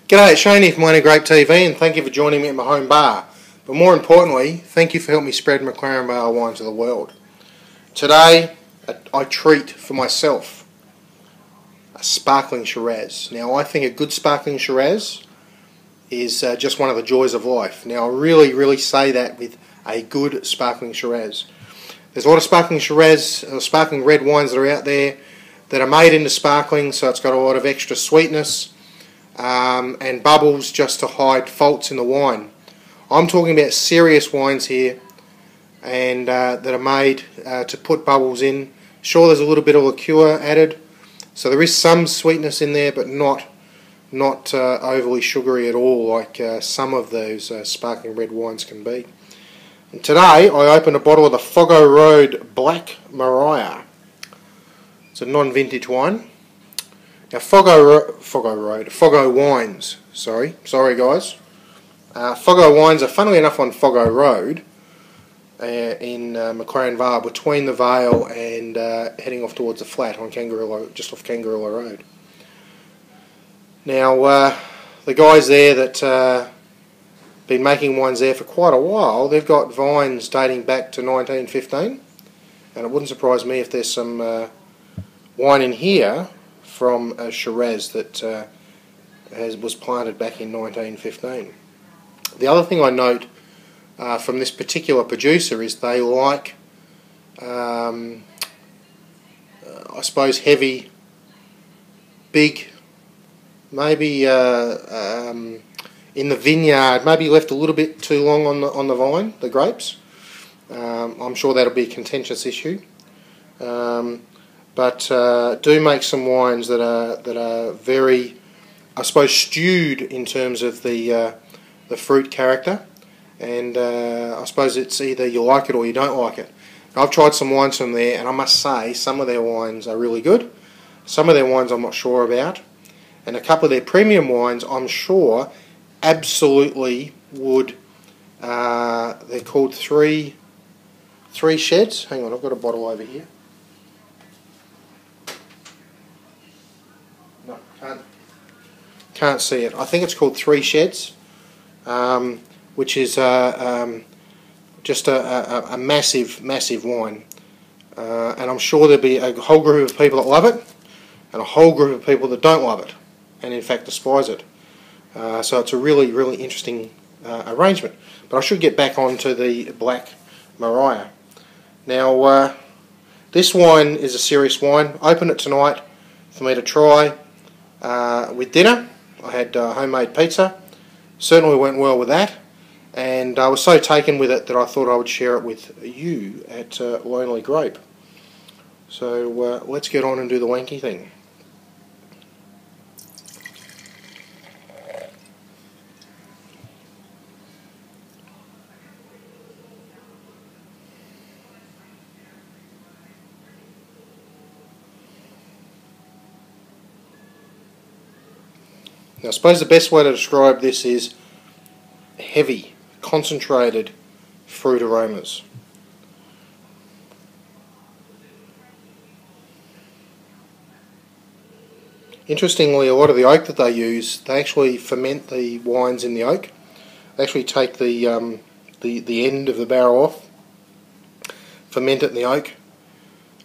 G'day, it's Shane here from Grape TV, and thank you for joining me at my home bar. But more importantly, thank you for helping me spread McLaren Vale wine to the world. Today, I treat for myself a sparkling Shiraz. Now, I think a good sparkling Shiraz is just one of the joys of life. Now, I really say that with a good sparkling Shiraz. There's a lot of sparkling Shiraz, sparkling red wines that are out there that are made into sparkling, so it's got a lot of extra sweetness and bubbles just to hide faults in the wine. I'm talking about serious wines here, and that are made to put bubbles in. Sure, there's a little bit of liqueur added, so there is some sweetness in there, but not overly sugary at all, like some of those sparkling red wines can be. And today I opened a bottle of the Foggo Road Black Myriah. It's a non-vintage wine. Now Foggo wines. Sorry guys. Foggo wines are, funnily enough, on Foggo Road in McLaren Vale, between the Vale and heading off towards the flat on just off Kangaroo Road. Now the guys there that been making wines there for quite a while, they've got vines dating back to 1915, and it wouldn't surprise me if there's some wine in here from a Shiraz that was planted back in 1915. The other thing I note from this particular producer is they like, I suppose, heavy, big, maybe in the vineyard, maybe left a little bit too long on the vine, the grapes. I'm sure that'll be a contentious issue. But do make some wines that are very, I suppose, stewed in terms of the fruit character, and I suppose it's either you like it or you don't like it. I've tried some wines from there, and I must say some of their wines are really good. Some of their wines I'm not sure about, and a couple of their premium wines I'm sure absolutely would. They're called three Sheds. Hang on, I've got a bottle over here. No, can't see it. I think it's called Three Sheds, which is just a massive wine. And I'm sure there'll be a whole group of people that love it, and a whole group of people that don't love it, and in fact despise it. So it's a really interesting arrangement. But I should get back onto the Black Myriah. Now, this wine is a serious wine. Opened it tonight for me to try with dinner. I had homemade pizza. Certainly went well with that. And I was so taken with it that I thought I would share it with you at Lonely Grape. So let's get on and do the wanky thing. Now, I suppose the best way to describe this is heavy, concentrated fruit aromas. Interestingly, a lot of the oak that they use, they actually ferment the wines in the oak. They actually take the end of the barrel off, ferment it in the oak.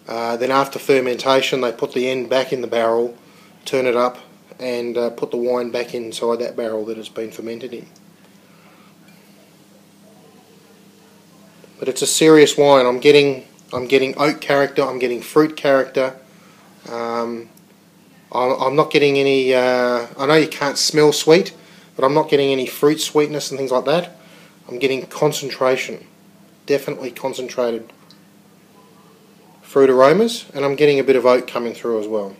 Then after fermentation, they put the end back in the barrel, turn it up, and put the wine back inside that barrel that it's been fermented in. But it's a serious wine. I'm getting oak character. I'm getting fruit character. I'm not getting any. I know you can't smell sweet, but I'm not getting any fruit sweetness and things like that. I'm getting concentration, definitely concentrated fruit aromas, and I'm getting a bit of oak coming through as well.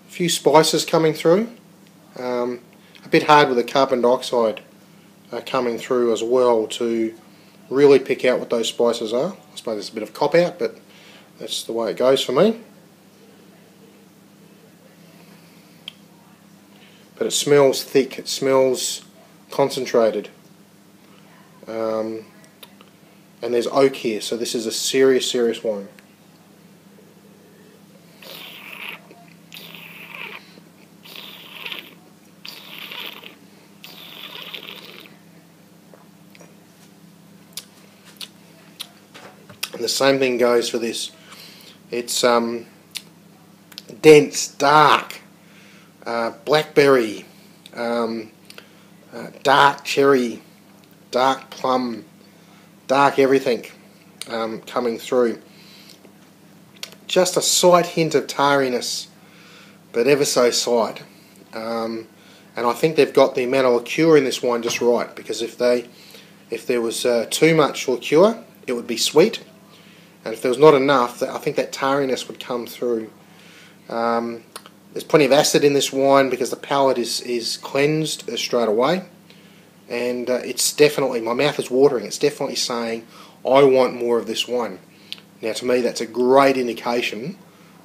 A few spices coming through, a bit hard with the carbon dioxide coming through as well to really pick out what those spices are. I suppose it's a bit of a cop out, but that's the way it goes for me. But it smells thick, it smells concentrated. And there's oak here, so this is a serious, serious wine. And the same thing goes for this. It's dense, dark, blackberry, dark cherry, dark plum, dark everything coming through. Just a slight hint of tarriness, but ever so slight. And I think they've got the amount of liqueur in this wine just right, because if there was too much liqueur, it would be sweet. And if there was not enough, I think that tarriness would come through. There's plenty of acid in this wine because the palate is cleansed straight away. And it's definitely, my mouth is watering, it's definitely saying, I want more of this wine. Now to me that's a great indication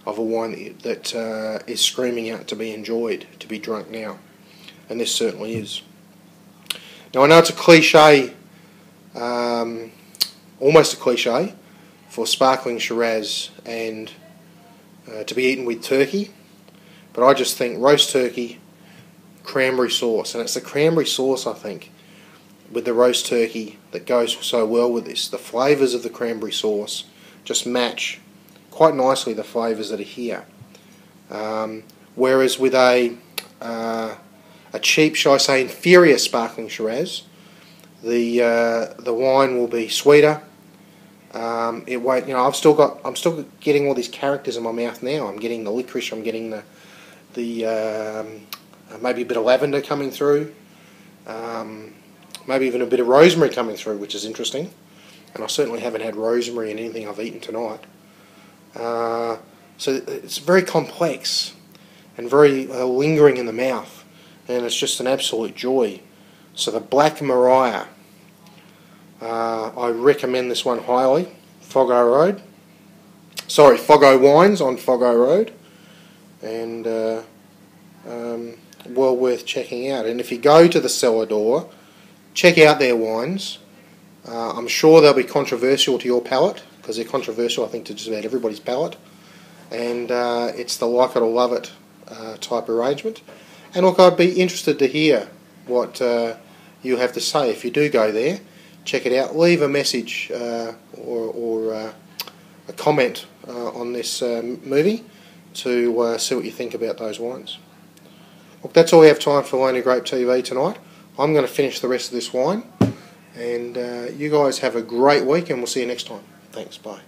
of a wine that is screaming out to be enjoyed, to be drunk now. And this certainly is. Now I know it's a cliche, almost a cliche, for sparkling Shiraz and to be eaten with turkey, but I just think roast turkey, cranberry sauce, and it's the cranberry sauce I think with the roast turkey that goes so well with this. The flavours of the cranberry sauce just match quite nicely the flavours that are here, whereas with a cheap, shall I say, inferior sparkling Shiraz, the wine will be sweeter. It won't, you know, I'm still getting all these characters in my mouth now. I'm getting the licorice, I'm getting the maybe a bit of lavender coming through, maybe even a bit of rosemary coming through, which is interesting. And I certainly haven't had rosemary in anything I've eaten tonight. So it's very complex and very lingering in the mouth, and it's just an absolute joy. So the Black Myriah, I recommend this one highly. Foggo Wines on Foggo Road, and well worth checking out. And if you go to the cellar door, check out their wines. I'm sure they'll be controversial to your palate, because they're controversial I think to just about everybody's palate, and it's the like it or love it type arrangement. And look, I'd be interested to hear what you have to say if you do go there. Check it out. Leave a message or a comment on this movie to see what you think about those wines. Look, that's all we have time for Lonely Grape TV tonight. I'm going to finish the rest of this wine, and you guys have a great week, and we'll see you next time. Thanks, bye.